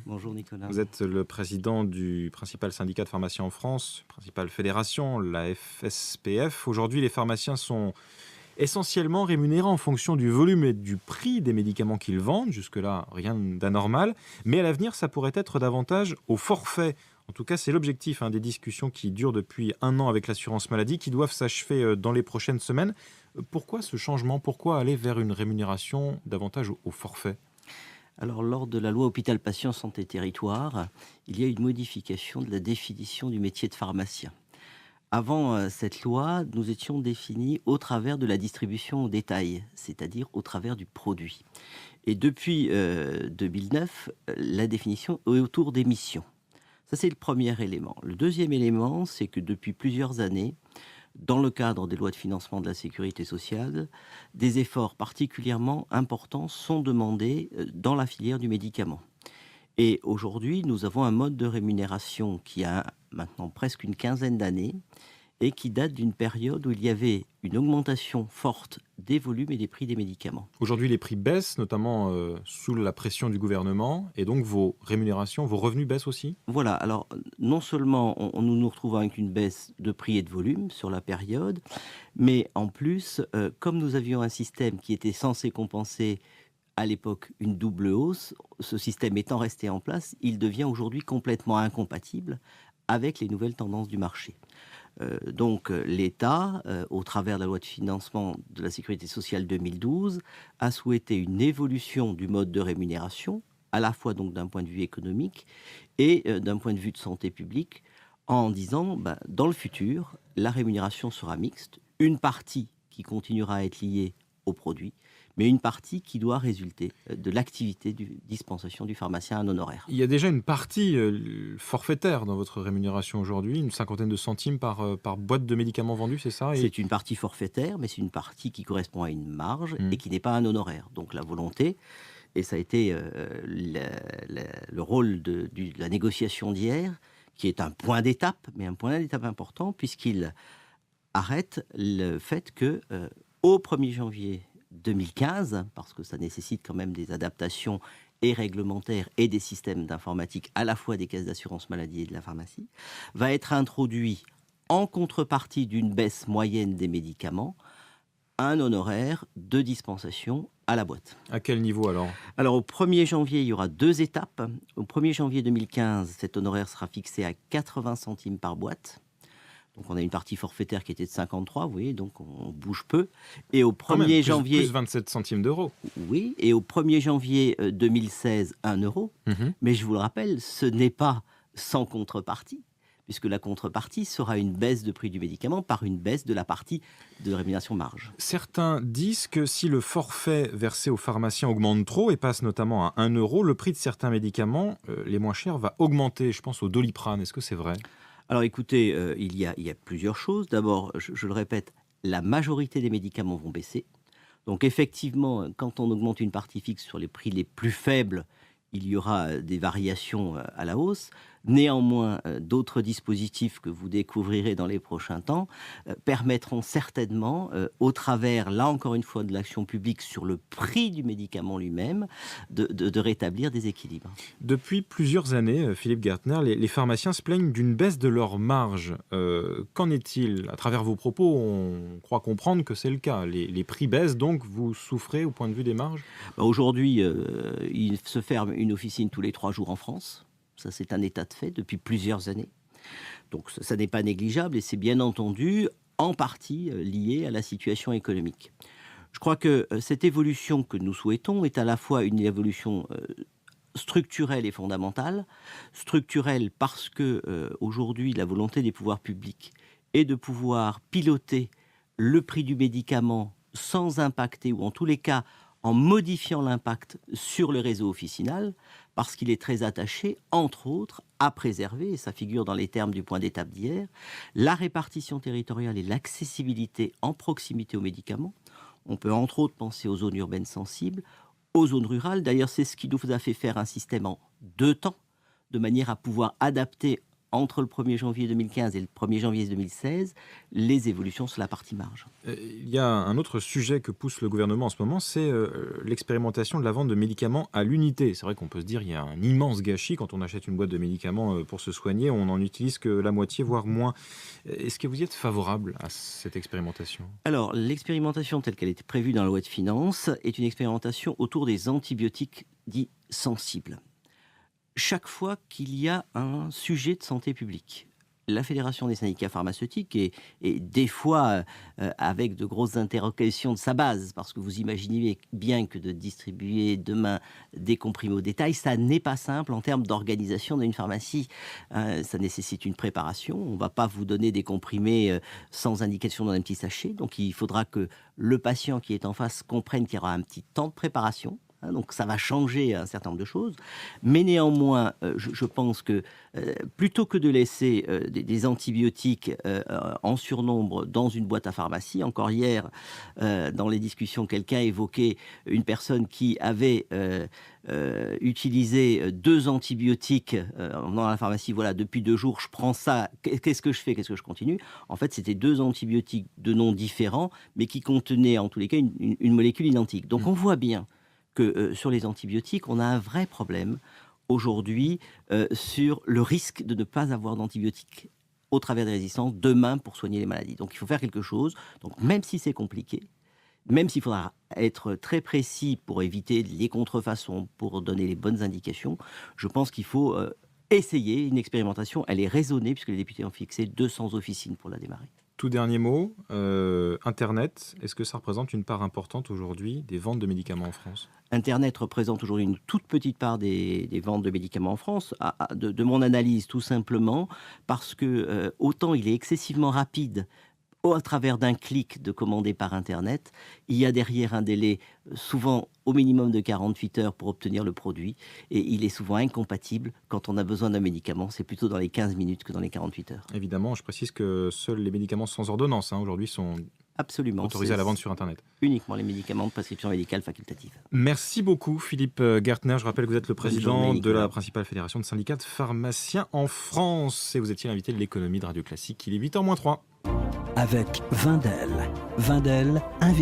Bonjour Nicolas. Vous êtes le président du principal syndicat de pharmaciens en France, principale fédération, la FSPF. Aujourd'hui, les pharmaciens sont essentiellement rémunérés en fonction du volume et du prix des médicaments qu'ils vendent. Jusque-là, rien d'anormal. Mais à l'avenir, ça pourrait être davantage au forfait. En tout cas, c'est l'objectif des discussions qui durent depuis 1 an avec l'assurance maladie, qui doivent s'achever dans les prochaines semaines. Pourquoi ce changement? Pourquoi aller vers une rémunération davantage au forfait? Alors, lors de la loi Hôpital Patient Santé Territoire, il y a une modification de la définition du métier de pharmacien. Avant cette loi, nous étions définis au travers de la distribution au détail, c'est-à-dire au travers du produit. Et depuis 2009, la définition est autour des missions. Ça, c'est le premier élément. Le deuxième élément, c'est que depuis plusieurs années, dans le cadre des lois de financement de la sécurité sociale, des efforts particulièrement importants sont demandés dans la filière du médicament. Et aujourd'hui, nous avons un mode de rémunération qui a maintenant presque une quinzaine d'années et qui date d'une période où il y avait une augmentation forte des volumes et des prix des médicaments. Aujourd'hui, les prix baissent, notamment sous la pression du gouvernement, et donc vos rémunérations, vos revenus baissent aussi? Voilà, alors non seulement nous nous retrouvons avec une baisse de prix et de volume sur la période, mais en plus, comme nous avions un système qui était censé compenser à l'époque une double hausse, ce système étant resté en place, il devient aujourd'hui complètement incompatible avec les nouvelles tendances du marché. Donc l'État, au travers de la loi de financement de la sécurité sociale 2012, a souhaité une évolution du mode de rémunération, à la fois donc d'un point de vue économique et d'un point de vue de santé publique, en disant, dans le futur, la rémunération sera mixte, une partie qui continuera à être liée au produit, mais une partie qui doit résulter de l'activité de dispensation du pharmacien à un honoraire. Il y a déjà une partie forfaitaire dans votre rémunération aujourd'hui, une cinquantaine de centimes par boîte de médicaments vendus, c'est ça? C'est une partie forfaitaire, mais c'est une partie qui correspond à une marge Mmh. et qui n'est pas un honoraire. Donc la volonté, et ça a été le rôle de la négociation d'hier, qui est un point d'étape, mais un point d'étape important, puisqu'il arrête le fait que au 1er janvier 2015, parce que ça nécessite quand même des adaptations et réglementaires et des systèmes d'informatique à la fois des caisses d'assurance maladie et de la pharmacie, va être introduit en contrepartie d'une baisse moyenne des médicaments, un honoraire de dispensation à la boîte. À quel niveau alors? Alors au 1er janvier, il y aura 2 étapes. Au 1er janvier 2015, cet honoraire sera fixé à 80 centimes par boîte. Donc on a une partie forfaitaire qui était de 53, vous voyez, donc on bouge peu. Et au Quand même, 1er plus, janvier, plus 27 centimes d'euros. oui, et au 1er janvier 2016, 1 euro. Mhm. Mais je vous le rappelle, ce n'est pas sans contrepartie, puisque la contrepartie sera une baisse de prix du médicament par une baisse de la partie de rémunération marge. Certains disent que si le forfait versé aux pharmaciens augmente trop et passe notamment à 1 euro, le prix de certains médicaments, les moins chers, va augmenter. Je pense au Doliprane. Est-ce que c'est vrai? Alors écoutez, il y a plusieurs choses. D'abord, je le répète, la majorité des médicaments vont baisser. Donc effectivement, quand on augmente une partie fixe sur les prix les plus faibles, il y aura des variations à la hausse. Néanmoins, d'autres dispositifs que vous découvrirez dans les prochains temps permettront certainement, au travers, là encore une fois, de l'action publique sur le prix du médicament lui-même, de rétablir des équilibres. Depuis plusieurs années, Philippe Gärtner, les pharmaciens se plaignent d'une baisse de leur marge. Qu'en est-il? À travers vos propos, on croit comprendre que c'est le cas. Les prix baissent, donc vous souffrez au point de vue des marges? Aujourd'hui, il se ferme une officine tous les 3 jours en France. Ça, c'est un état de fait depuis plusieurs années. Donc ça n'est pas négligeable et c'est bien entendu en partie lié à la situation économique. Je crois que cette évolution que nous souhaitons est à la fois une évolution structurelle et fondamentale. Structurelle parce que aujourd'hui, la volonté des pouvoirs publics est de pouvoir piloter le prix du médicament sans impacter, ou en tous les cas en modifiant l'impact sur le réseau officinal, parce qu'il est très attaché, entre autres, à préserver, et ça figure dans les termes du point d'étape d'hier, la répartition territoriale et l'accessibilité en proximité aux médicaments. On peut entre autres penser aux zones urbaines sensibles, aux zones rurales. D'ailleurs, c'est ce qui nous a fait faire un système en 2 temps, de manière à pouvoir adapter entre le 1er janvier 2015 et le 1er janvier 2016, les évolutions sur la partie marge. Il y a un autre sujet que pousse le gouvernement en ce moment, c'est l'expérimentation de la vente de médicaments à l'unité. C'est vrai qu'on peut se dire qu'il y a un immense gâchis quand on achète une boîte de médicaments pour se soigner, on n'en utilise que la moitié, voire moins. Est-ce que vous y êtes favorable à cette expérimentation ? Alors, l'expérimentation telle qu'elle était prévue dans la loi de finances est une expérimentation autour des antibiotiques dits sensibles. Chaque fois qu'il y a un sujet de santé publique, la Fédération des syndicats pharmaceutiques, et des fois avec de grosses interrogations de sa base, parce que vous imaginez bien que de distribuer demain des comprimés au détail, ça n'est pas simple en termes d'organisation d'une pharmacie. Ça nécessite une préparation. On ne va pas vous donner des comprimés sans indication dans un petit sachet. Donc il faudra que le patient qui est en face comprenne qu'il y aura un petit temps de préparation. Donc ça va changer un certain nombre de choses. Mais néanmoins, je pense que plutôt que de laisser des antibiotiques en surnombre dans une boîte à pharmacie, encore hier, dans les discussions, quelqu'un évoquait une personne qui avait utilisé 2 antibiotiques dans la pharmacie. Voilà, depuis 2 jours, je prends ça. Qu'est-ce que je fais ? Qu'est-ce que je continue ? En fait, c'était 2 antibiotiques de noms différents, mais qui contenaient en tous les cas une molécule identique. Donc on voit bien que sur les antibiotiques, on a un vrai problème aujourd'hui sur le risque de ne pas avoir d'antibiotiques au travers des résistances demain pour soigner les maladies. Donc il faut faire quelque chose. Donc même si c'est compliqué, même s'il faudra être très précis pour éviter les contrefaçons, pour donner les bonnes indications, je pense qu'il faut essayer une expérimentation. Elle est raisonnée puisque les députés ont fixé 200 officines pour la démarrer. Tout dernier mot, Internet, est-ce que ça représente une part importante aujourd'hui des ventes de médicaments en France ? Internet représente aujourd'hui une toute petite part des ventes de médicaments en France, de mon analyse tout simplement, parce que autant il est excessivement rapide à travers d'un clic de commander par Internet, il y a derrière un délai souvent au minimum de 48 heures pour obtenir le produit, et il est souvent incompatible quand on a besoin d'un médicament. C'est plutôt dans les 15 minutes que dans les 48 heures. Évidemment, je précise que seuls les médicaments sans ordonnance aujourd'hui sont autorisés à la vente sur Internet. Uniquement les médicaments de prescription médicale facultative. Merci beaucoup Philippe Gertner. Je rappelle que vous êtes le président de la principale fédération de syndicats de pharmaciens en France et vous étiez l'invité de l'économie de Radio Classique. Il est 8h moins 3. Avec Wendel,